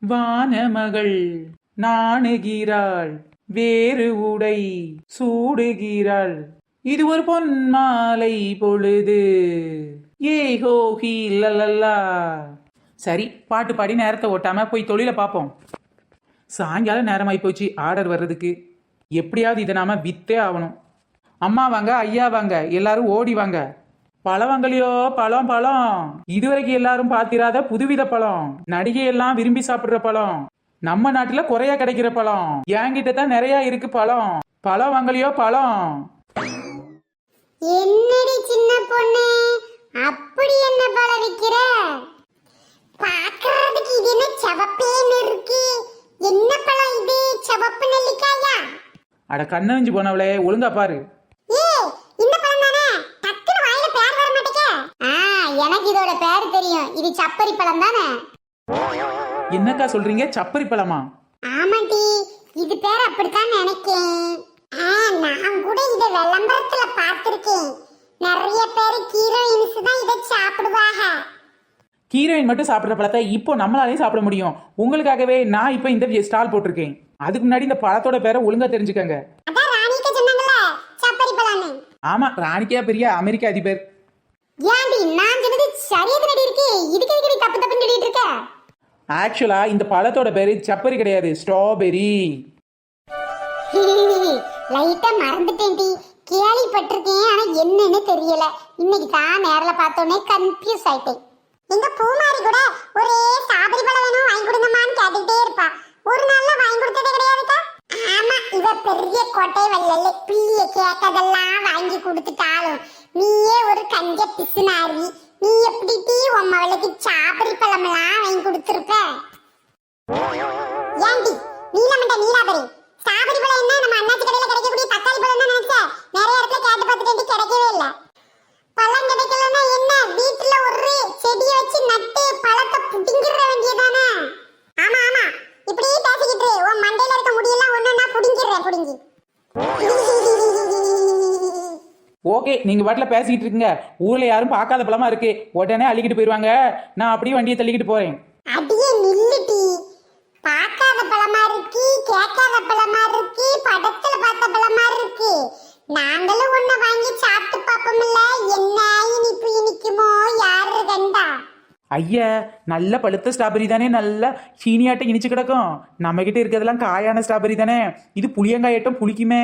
வானமகள் நாணுகிறாள், வேறு உடை சூடுகிறாள், இது ஒரு பொன்மாலை பொழுது, ஏய் ஹோஹி லலலா. சரி, பாட்டு பாடி நேரத்தை ஓட்டாம போய் தொழிலை பார்ப்போம். சாயங்காலம் நேரமாயி போச்சு ஆர்டர் வர்றதுக்கு. எப்படியாவது இதை நாம வித்தே ஆகணும். அம்மா வாங்க, ஐயா வாங்க, எல்லாரும் ஓடி வாங்க. பழம் வாங்கலையோ, பழம் பழம். இதுவரைக்கும் எல்லாரும் பாத்திராத புதுவித பழம், நடிகை எல்லாம் விரும்பி சாப்பிடுற பழம், நம்ம நாட்டுல குறையா கிடைக்கிற பழம். என்கிட்ட தான் நிறைய இருக்கு பழம். பழம் வாங்கலையோ, பழம். என்னடி சின்ன பொண்ணு, அப்படி என்ன பழம் விக்கிற? பாக்குறதுக்கு இது என்ன செவப்பேன்னு இருக்கு. என்ன பழம் இது? செவப்பு நெல்லிக்காயா? அட கண்ணஞ்சு போனவளே, ஒழுங்கா பாரு. இந்த பழம் தானே? டக்குனு வாயில பேர் வர மாட்டேங்க. எனக்கு இதோட பேர் தெரியும். இது சப்பரி பழம் தானே? என்னக்கா சொல்றீங்க? சப்பரி பழமா? ஆமாண்டி, இது பேர் அப்படித்தான் நினைக்கேன். நான் கூட இத விளம்பரத்துல பார்த்திருக்கேன். நிறைய பேர் ஹீரோயின்ஸ் தான் இத சாப்பிடுவாங்க. ஹீரோயின் மட்டும் சாப்பிடுற பழத்தை இப்போ நம்மளாலே சாப்பிட முடியும். உங்களுக்காகவே நான் இப்போ இந்த ஸ்டால் போட்டிருக்கேன். அதுக்கு முன்னாடி இந்த பழத்தோட பேரை ஒழுங்கா தெரிஞ்சுக்கங்க. அதான் ராணிக்கு சொன்னாங்கல சப்பரி பழம்னு. ஆமா, ராணிக்கா பெரிய அமெரிக்க அதிபர். ஏன்டி நான் சொன்னது சரியா தானடி இருக்கு? இதுக்கு எதுக்கு நீ தப்பு தப்புன்னு சொல்லிட்டு இருக்க? ஆக்சுவலா இந்த பழத்தோட பேரு சப்பரி கிடையாது, ஸ்ட்ராபெரி. லைட்டா மறந்துட்டேன்டி. கேள்விப்பட்டிருக்கேன், ஆனா என்னன்னு தெரியல. இன்னைக்கு தான் நேர்ல பார்த்தோன்னே கன்ஃபியூஸ் ஆயிட்டேன். எங்க பூமாரி கூட ஒரே ஸ்ட்ராபெரி பழம் வேணும் வாங்கி கொடுங்கம்மான்னு கேட்டுட்டே இருப்பா. ஒரு நாள்ல வாங்கி கொடுத்ததே கிடையாதுக்கா. ஆமா, இவ பெரிய கோட்டை வள்ளல, பிள்ளைய கேட்டதெல்லாம் வாங்கி கொடுத்துட்டாலும் நீயே ஒரு கஞ்ச பிசுனாரி. நீ எப்படி டீ உன் மவளுக்கு ஸ்ட்ராபெரி பழமெல்லாம் வாங்கி கொடுத்துருப்ப? ஏண்டி நீலமண்ட நீலாபரி, ஸ்ட்ராபெரி பழம் என்ன நம்ம அண்ணாச்சி கடையில கிடைக்கக்கூடிய தக்காளி பழம் தான் நினைச்ச? நிறைய இடத்துல கேட்டு பார்த்துட்டு கிடைக்கவே இல்ல. பழம் கிடைக்கலன்னா என்ன, வீட்டுல ஒரு செடியை வச்சு நட்டு பழத்தை புடிங்கிற வேண்டியதானே? ஆமா ஆமா, இப்படியே பேசிக்கிட்டு உன் மண்டையில இருக்க முடியெல்லாம் ஒண்ணா புடிங்கிடுறேன், புடிங்கி. ஓகே, நீங்க பாட்டுல பேசிக்கிட்டு இருக்கீங்க. ஊர்ல யாரும் பார்க்காத பழமா இருக்கு, உடனே அள்ளிக்கிட்டு போயிருவாங்க. நான் அப்படியே வண்டியை தள்ளிக்கிட்டு போறேன். அடியே நில்லுடி. பார்க்காத பழமா இருக்கு, கேட்காத பழமா இருக்கு, படத்துல பார்த்த பழமா இருக்கு. நாங்களும் ஒண்ணு வாங்கி சாப்பிட்டு பாப்போம்ல, என்ன இனிப்பு இனிக்குமோ யாரு கண்டா? ஐயா, நல்ல பழுத்த ஸ்ட்ராபெரி தானே, நல்ல சீனியாட்டம் இனிச்சு கிடக்கும். நம்ம கிட்ட இருக்கிறதெல்லாம் காயான ஸ்ட்ராபெரி தானே. இது புளியங்காயட்டம் புளிக்குமே.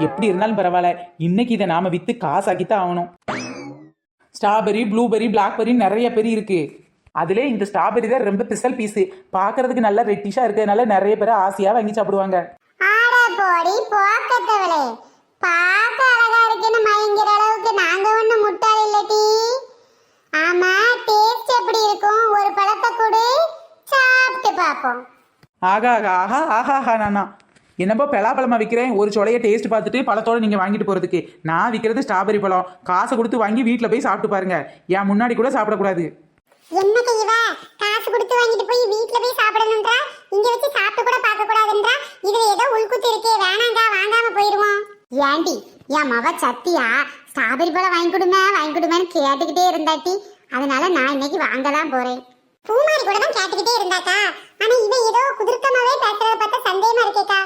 எப்படி இருந்தாலும் பரவாயில்ல, இன்னைக்கு இதை நாம வித்து காசாக்கித்தான் ஆகணும். ஸ்ட்ராபெரி, ப்ளூபெரி, பிளாக்பெரி நிறைய பெரி இருக்கு. அதுல இந்த ஸ்ட்ராபெரி தான் ரொம்ப ஸ்பெஷல் பீஸ். பாக்குறதுக்கு நல்லா ரெட்டிஷா இருக்கிறதுனால நிறைய பேர் ஆசையா வாங்கி சாப்பிடுவாங்க. போடி போக்கத்தவளே, பார்க்க அழகா இருக்குன்னு மயங்கிற அளவுக்கு நாங்க ஒண்ணு முட்டாள் இல்லடி. ஆமா, டேஸ்ட் எப்படி இருக்கும்? ஒரு பழத்தை கொடு, சாப்பிட்டு பாப்போம். ஆகா ஆகா ஆஹா ஆஹா ஆஹா. நானா என்னப்போ பலாப்பழமா விற்கிறேன், ஒரு சொலைய டேஸ்ட் பார்த்துட்டு பழத்தோட நீங்க வாங்கிட்டு போறதுக்கு. நான் விற்கிறது ஸ்ட்ராபெரி பழம். காசை கொடுத்து வாங்கி வீட்டில் போய் சாப்பிட்டு பாருங்க. என் முன்னாடி கூட சாப்பிடக்கூடாது. என்ன செய்வ? காசு கொடுத்து வாங்கிட்டு போய் வீட்ல போய் சாப்பிடணும்ன்றா, இங்க வச்சு சாப்பிட்டு கூட பார்க்க கூடாதுன்றா. இதுல ஏதோ உள்குத்து இருக்கே, வேணாங்க வாங்காம போயிருவோம். ஏண்டி என் மவ சத்தியா ஸ்ட்ராபெரி பழம் வாங்கி கொடுமேன்னு கேட்டுக்கிட்டே இருந்தாட்டி, அதனால நான் இன்னைக்கு வாங்க தான் போறேன். பூமாரி கூட தான் கேட்டுக்கிட்டே இருந்தாக்கா, ஆனா இவ ஏதோ குதிர்க்கமாவே பேசுறத பார்த்தா சந்தேகமா இருக்கேக்கா.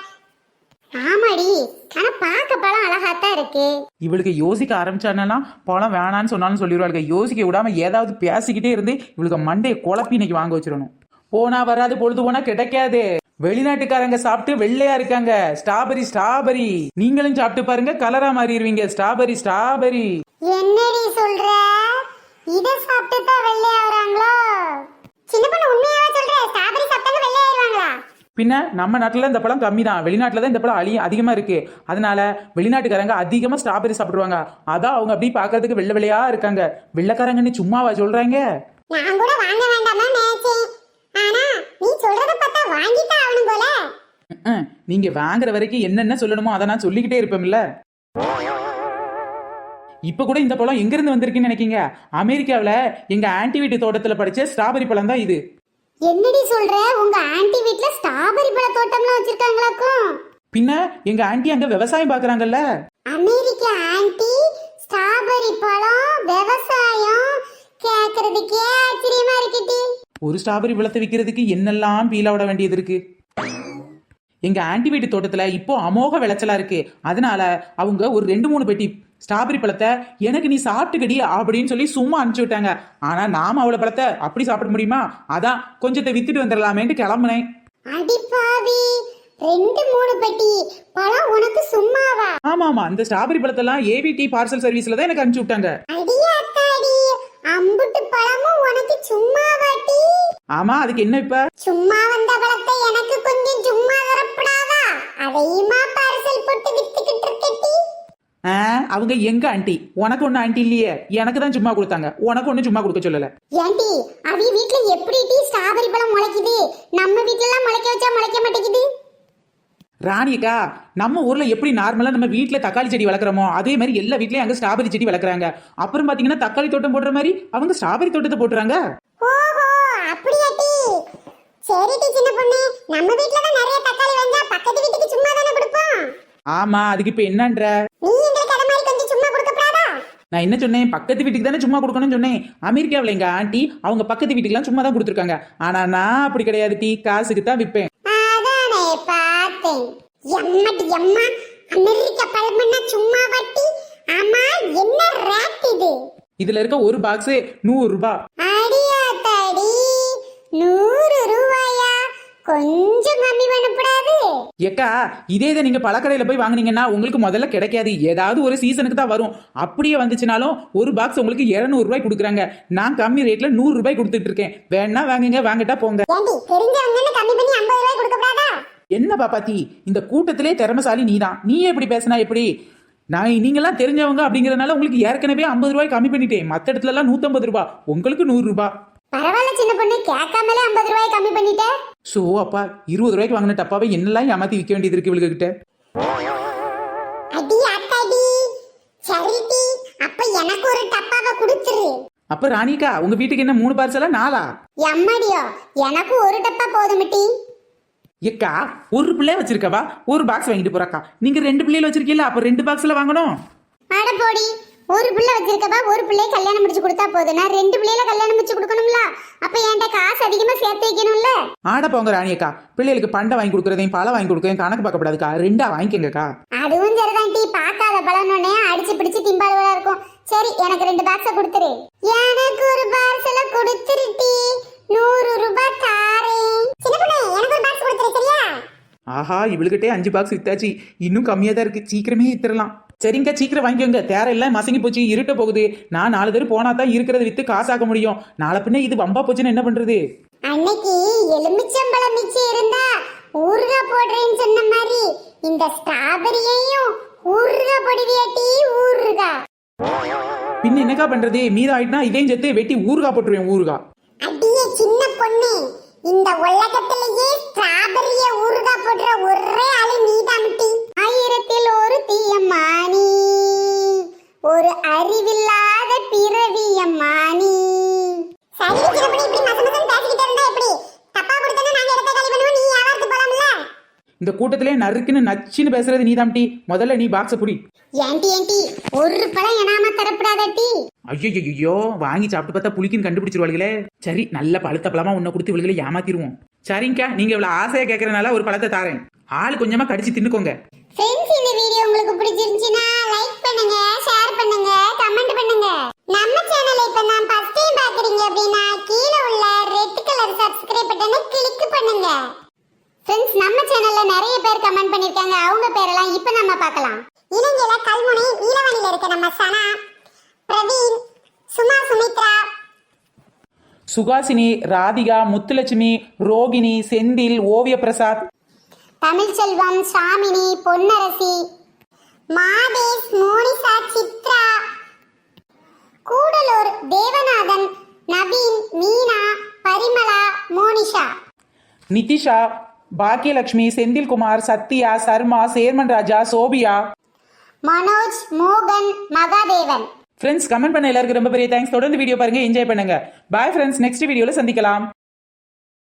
ஆமாடி, ஆனா பார்க்க பழம் அழகாத்தான் இருக்கு. இவளுக்கு யோசிக்க ஆரம்பிச்சானா பழம் வேணான்னு சொன்னாலும் சொல்லிடுவாளுங்க. யோசிக்க விடாம ஏதாவது பேசிக்கிட்டே இருந்து இவளுக்கு மண்டையை குழப்பி இன்னைக்கு வாங்க வச்சிடணும். போனா வராது, பொழுது போனா கிடைக்காது. வெளிநாட்டுக்காரங்க சாப்பிட்டு வெள்ளையா இருக்காங்க. ஸ்ட்ராபெரி ஸ்ட்ராபெரி, நீங்களும் சாப்பிட்டு பாருங்க, கலரா மாறிடுவீங்க. Strawberry strawberry. என்னடி சொல்ற? இத சாப்பிட்டு தான் வெள்ளையா வராங்களோ? சின்ன பொண்ணு உண்மையாவா சொல்ற? ஸ்ட்ராபெரி சாப்பிட்டாங்க வெள்ளையா ஆயிருவாங்களா? பின்ன நம்ம நாட்டுல இந்த பழம் கம்மி தான், வெளிநாட்டுல தான் இந்த பழம் அதிகமா இருக்கு. அதனால வெளிநாட்டுக்காரங்க அதிகமா ஸ்ட்ராபெரி சாப்பிடுவாங்க. அதான் அவங்க அப்படி பாக்குறதுக்கு வெள்ளை வெள்ளையா இருக்காங்க. வெள்ளைக்காரங்கன்னு சும்மாவா சொல்றாங்க? நான் கூட வாங்க வேண்டாமா நினைச்சேன், ஆனா நீ சொல்றத பார்த்தா வாங்கிதான் ஆகணும் போல. நீங்க வாங்குற வரைக்கும் என்னென்ன சொல்லணுமோ அதை நான் சொல்லிக்கிட்டே இருப்பேன்ல. இப்ப கூட இந்த பழம் எங்க இருந்து வந்திருக்குன்னு நினைக்கீங்க? அமெரிக்காவில எங்க ஆன்டி வீட்டு தோட்டத்துல படிச்ச ஸ்ட்ராபெரி பழம் தான் இது. என்னடி சொல்ற? உங்க ஆன்ட்டி வீட்ல ஸ்ட்ராபெரி பழ தோட்டம்லாம் வச்சிருக்காங்களாக்கும்? பின்ன எங்க ஆன்ட்டி அங்க விவசாயம் பாக்குறாங்கல்ல. அமெரிக்க ஆன்ட்டி ஸ்ட்ராபெரி பழம் விவசாயம் கேக்குறதுக்கே ஆச்சரியமா இருக்குடி. ஒரு ஸ்ட்ராபெரி பழத்தை விற்கிறதுக்கு என்னெல்லாம் பீலா விட வேண்டியது இருக்கு. எங்க ஆன்டி வீட்டு தோட்டத்துல இப்போ அமோக விளைச்சலா இருக்கு. அதனால அவங்க ஒரு 2-3 பெட்டி ஸ்ட்ராபெரி பழத்தை எனக்கு நீ சாப்பிட்டுக்கடி அப்படின்னு சொல்லி சும்மா அனுப்பிச்சு விட்டாங்க. ஆனா நாம அவ்வளவு பழத்தை அப்படி சாப்பிட முடியுமா? அதான் கொஞ்சத்தை வித்துட்டு வந்துடலாமேன்ட்டு கிளம்புனேன். அடிப்பாவி, 2-3 பெட்டி பழம் உனக்கு சும்மாவா? ஆமா, இந்த ஸ்ட்ராபெரி பழத்தெல்லாம் ஏவிடி பார்சல் சர்வீஸ்ல தான் எனக்கு அனுப்பிச்சு விட்டாங்க. அடியாத்தாடி, அம்புட்டு பழமும் உனக்கு சும்மாவாட்டி? ஆமா, அதுக்கு என்ன இப்ப? சும்மா வந்த பழத்தை எனக்கு கொஞ்சம் சும்மா தரப்படாதா? அதையுமா பார்சல் போட்டு வித்துக்கிட்டு இருக்கட்டி? அவங்க எங்க ஆண்டி? உனக்கு ஒண்ணு ஆண்டி இல்லையே, எனக்கு தான் சும்மா கொடுத்தாங்க. உனக்கு ஒண்ணு சும்மா கொடுக்க சொல்லல. ஏண்டி, அவி வீட்ல எப்படி டீ ஸ்ட்ராபெரி பழம் முளைக்குது? நம்ம வீட்ல எல்லாம் முளைக்க வச்சா முளைக்க மாட்டேங்குது. ராணியக்கா, நம்ம ஊர்ல எப்படி நார்மலா நம்ம வீட்ல தக்காளி செடி வளர்க்குறோமோ அதே மாதிரி எல்லா வீட்லயும் அங்க ஸ்ட்ராபெரி செடி வளர்க்குறாங்க. அப்புறம் பாத்தீங்கன்னா தக்காளி தோட்டம் போடுற மாதிரி அவங்க ஸ்ட்ராபெரி தோட்டத்தை போட்டுறாங்க. ஓஹோ, அப்படியாட்டி? சரி டி சின்ன பொண்ணு, நம்ம வீட்ல தான் நிறைய தக்காளி வந்தா பக்கத்து வீட்டுக்கு சும்மா தானே கொடுப்போம். ஆமா, அதுக்கு இப்ப என்னன்ற? நீ எங்களுக்கு அத மாதிரி கொஞ்சம் சும்மா கொடுக்கப்படாதா? நான் என்ன சொன்னேன்? பக்கத்து வீட்டுக்கு தானே சும்மா கொடுக்கணும்னு சொன்னேன். அமெரிக்காவில் எங்க ஆண்டி அவங்க பக்கத்து வீட்டுக்குலாம் சும்மா தான் கொடுத்துருக்காங்க. ஆனா நான் அப்படி கிடையாது டீ, காசுக்கு தான் விற்பேன். அதானே பார்த்தேன். எம்மடி எம்மா, அமெரிக்கா பழம்னா சும்மா வட்டி? ஆமா, என்ன ரேட் இது? இதுல இருக்க ஒரு பாக்ஸ் 100 ரூபாய். அடியாத்தாடி, 100 ரூபாயா? கொஞ்சம் கம்மி பண்ணப்படாது? ஏக்கா, இதே இதை நீங்க பழக்கடையில போய் வாங்குனீங்கன்னா உங்களுக்கு முதல்ல கிடைக்காது. ஏதாவது ஒரு சீசனுக்கு தான் வரும். அப்படியே வந்துச்சுனாலும் ஒரு பாக்ஸ் உங்களுக்கு 200 ரூபாய் கொடுக்குறாங்க. நான் கம்மி ரேட்ல 100 ரூபாய் கொடுத்துட்டு இருக்கேன். வேணா வாங்குங்க, வாங்கிட்டா போங்க. ஏண்டி, தெரிஞ்சவங்கன்னு கம்மி பண்ணி 50 ரூபாய் கொடுக்கப்படாதா? என்ன பாப்பாத்தி, இந்த கூட்டத்திலே திறமசாலி நீதான். நீ எப்படி பேசினா எப்படி? நீங்கெல்லாம் தெரிஞ்சவங்க அப்படிங்கறதுனால உங்களுக்கு ஏற்கனவே 50 ரூபாய் கம்மி பண்ணிட்டேன். மற்ற இடத்துல எல்லாம் 150 ரூபாய், உங்களுக்கு 100 ரூபாய். பரவாயில்ல சின்ன பொண்ணு, கேட்காமலே 50 ரூபாய் கம்மி பண்ணிட்ட. சோ அப்பா, 20 ரூபாய்க்கு வாங்கின டப்பாவை என்னெல்லாம் ஏமாத்தி விற்க வேண்டியது இருக்கு இவளுக்கு கிட்ட. அடி ஆத்தாடி, சரிடி, அப்ப எனக்கு ஒரு டப்பாவை கொடுத்துரு. அப்ப ராணிக்கா, உங்க வீட்டுக்கு என்ன 3 பார்சலா 4? எம்மடியோ, எனக்கு ஒரு டப்பா போதுமிட்டி. ஏக்கா, ஒரு பிள்ளை வச்சிருக்கவா ஒரு பாக்ஸ் வாங்கிட்டு போறாக்கா. நீங்க 2 பிள்ளைகள் வச்சிருக்கீங்களா, அப்ப 2 பாக்ஸ்ல வாங்கணும். அட போடி, ஒரு பிள்ளை வச்சிருக்கப்பா, ஒரு பிள்ளைய கல்யாணம் முடிச்சு கொடுத்தா போதும். நான் 2 பிள்ளைல கல்யாணம் முடிச்சு கொடுக்கணும்ல, அப்ப என்கிட்ட காசு அதிகமா சேர்த்து வைக்கணும்ல. ஆட போங்க ராணியக்கா, பிள்ளைகளுக்கு பண்டை வாங்கி கொடுக்குறதையும் பழம் வாங்கி கொடுக்குறதையும் கணக்கு பார்க்கப்படாதுக்கா. 2 வாங்கிக்கங்கக்கா. அதுவும் சரிதான் டீ, பார்க்காத பழம்னே அடிச்சு பிடிச்சு திம்பாளுவா இருக்கும். சரி, எனக்கு 2 பாக்ஸ கொடுத்துரு. எனக்கு ஒரு பார்சல கொடுத்துரு டீ, 100 ரூபாய் தாரேன். சின்ன பொண்ணு, எனக்கு ஒரு பாக்ஸ் கொடுத்துரு சரியா? ஆஹா, இவளுக்கிட்டே 5 பாக்ஸ் வித்தாச்சு. இன்னும் கம்மியா தான் இருக்கு. சீக்கிரமே வித்துறலாம். சரிங்க, சீக்கிரம் வாங்கிக்கோங்க. தேர எல்லாம் மசங்கி போச்சு, இருட்ட போகுது. நான் 4 பேர் போனா தான் இருக்கிறத வித்து காசாக்க முடியும். நாளை பின்ன இது வம்பா போச்சுன்னு என்ன பண்றது? அன்னைக்கு எலுமிச்சம்பழம் மிச்சம் இருந்தா ஊறுகாய் போடுறேன்னு சொன்ன மாதிரி இந்த ஸ்ட்ராபெரியையும் ஊறுகாய் போடுவியாட்டி? ஊறுகாய் பின்ன என்னக்கா பண்றது? மீதம் ஆயிட்டுனா இதையும் சேர்த்து வெட்டி ஊறுகாய் போட்டுருவேன். ஊறுகாய் அடியே சின்ன பொண்ணு, இந்த உலகத்திலேயே ஸ்ட்ராபெரிய ஊறுகாய் போடுற ஒரே ஆளு நீதான்டி. 1000ல் ஒரு தீயம்மானி, ஒரு அறிவில்லாத பிறவியம்மானி. சரி சின்னப்படி, இப்படி மசமசம் பேசிக்கிட்டே இருந்தா எப்படி? தப்பா கொடுத்தனா நாங்க இடத்தை காலி பண்ணுவோம், நீ யாராவது போலாம்ல? இந்த கூட்டத்திலே நறுக்குன்னு நச்சுன்னு பேசுறது நீதாம்டி. முதல்ல நீ பாக்ஸ புடி. ஏண்டி, ஒரு பழம் எனாம தரப்படாதட்டி? ஐயோ, வாங்கி சாப்பிட்டு பார்த்தா புளிக்குன்னு கண்டுபிடிச்சிருவாளுகளே. சரி, நல்ல பழுத்த பழமா உன்னை கொடுத்து இவளுகளை ஏமாத்திடுவோம். சரிங்கக்கா, நீங்க இவ்வளவு ஆசையா கேட்கறதுனால ஒரு பழத்தை தாரேன். ஆளு கொஞ்சமா கடிச்சு தின்னுக்கோங்க. ஃப்ரெண்ட்ஸ், இந்த வீடியோ உங்களுக்கு பிடிச்சிருந்துச்சுன்னா லைக் பண்ணுங்க, ஷேர் பண்ணுங்க, கமெண்ட் பண்ணுங்க. நம்ம சேனலை இப்ப நான் ஃபர்ஸ்ட் டைம் பாக்குறீங்க அப்படின்னா கீழ உள்ள ரெட் கலர் சப்ஸ்கிரைப் பட்டனை கிளிக் பண்ணுங்க. ஃப்ரெண்ட்ஸ், நம்ம சேனல்ல நிறைய பேர் கமெண்ட் பண்ணிருக்காங்க. அவங்க பேரெல்லாம் இப்ப நம்ம பார்க்கலாம். இலங்கையில கல்முனை நீலவனில இருக்க நம்ம சனா, பிரவீன், சுமா, சுமித்ரா, சுகாசினி, ராதிகா, முத்துலட்சுமி, ரோகிணி, செந்தில், ஓவிய பிரசாத், தமிழ்செல்வம், சாமினி, பொன்னரசி, மாதேஷ், மோனிசா, சித்ரா, கூடலூர், தேவநாதன், நவீன், மீனா, பரிமளா, மோனிஷா, நிதிஷா, பாக்கியலட்சுமி, செந்தில்குமார், சத்யா, சர்மா, சேர்மன் ராஜா, சோபியா, மனோஜ், மோகன், மகாதேவன். ஃப்ரெண்ட்ஸ், கமெண்ட் பண்ண எல்லாருக்கும் ரொம்ப பெரிய தேங்க்ஸ். தொடர்ந்து வீடியோ பாருங்க, என்ஜாய் பண்ணுங்க. பாய் ஃப்ரெண்ட்ஸ், நெக்ஸ்ட் வீடியோல சந்திக்கலாம்.